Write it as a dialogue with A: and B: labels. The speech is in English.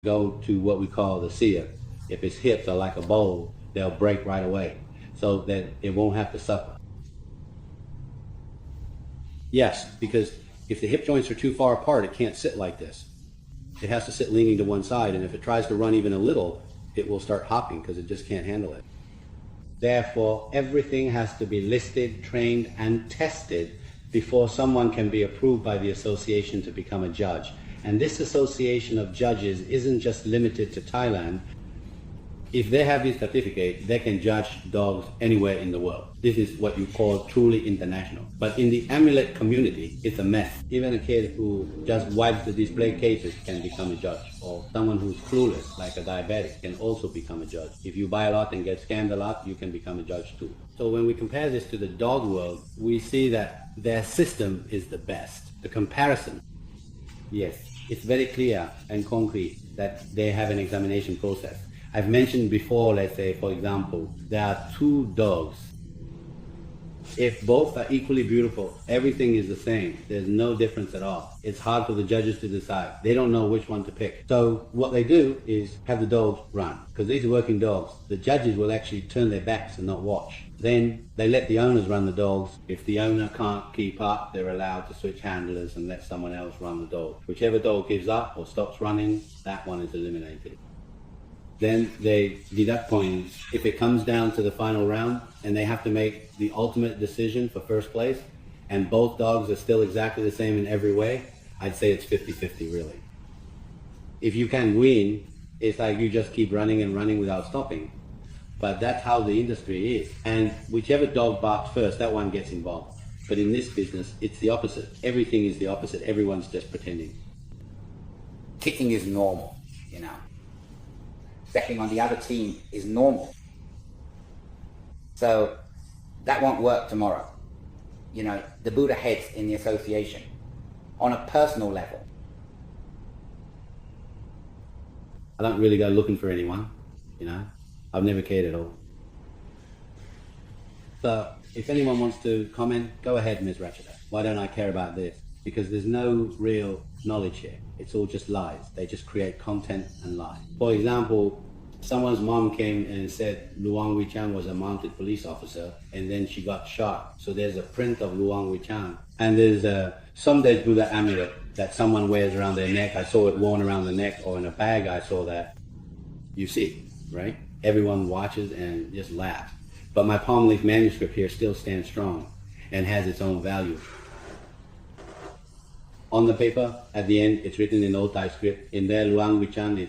A: go to what we call the Sia. If its hips are like a bowl, they'll break right away so that it won't have to suffer. Yes, because if the hip joints are too far apart, it can't sit like this. It has to sit leaning to one side, and if it tries to run even a little, it will start hopping because it just can't handle it. Therefore, everything has to be listed, trained, and tested before someone can be approved by the association to become a judge. And this association of judges isn't just limited to Thailand. If they have this certificate, they can judge dogs anywhere in the world. This is what you call truly international. But in the amulet community, it's a mess. Even a kid who just wipes the display cases can become a judge. Or someone who's clueless, like a diabetic, can also become a judge. If you buy a lot and get scammed a lot, you can become a judge too. So when we compare this to the dog world, we see that their system is the best. The comparison, yes, it's very clear and concrete that they have an examination process. I've mentioned before, let's say, for example, there are two dogs. If both are equally beautiful, everything is the same. There's no difference at all. It's hard for the judges to decide. They don't know which one to pick. So what they do is have the dogs run. Because these are working dogs. The judges will actually turn their backs and not watch. Then they let the owners run the dogs. If the owner can't keep up, they're allowed to switch handlers and let someone else run the dog. Whichever dog gives up or stops running, that one is eliminated. Then they deduct points. If it comes down to the final round and they have to make the ultimate decision for first place and both dogs are still exactly the same in every way, I'd say it's 50-50 really. If you can win, it's like you just keep running and running without stopping. But that's how the industry is. And whichever dog barks first, that one gets involved. But in this business, it's the opposite. Everything is the opposite. Everyone's just pretending.
B: Kicking is normal, you know. Stepping on the other team is normal. So that won't work tomorrow. You know, the Buddha heads in the association on a personal level.
A: I don't really go looking for anyone, you know. I've never cared at all. So if anyone wants to comment, go ahead, Ms. Ratchada. Why don't I care about this? Because there's no real knowledge here. It's all just lies. They just create content and lie. For example, someone's mom came and said Luang Wichan was a mounted police officer and then she got shot. So there's a print of Luang Wichan. And there's a Somdej Buddha amulet that someone wears around their neck. I saw it worn around the neck, or in a bag I saw that. You see, right? Everyone watches and just laughs. But my palm leaf manuscript here still stands strong and has its own value. On the paper, at the end, it's written in old Thai script. In there, Luang Wichan is a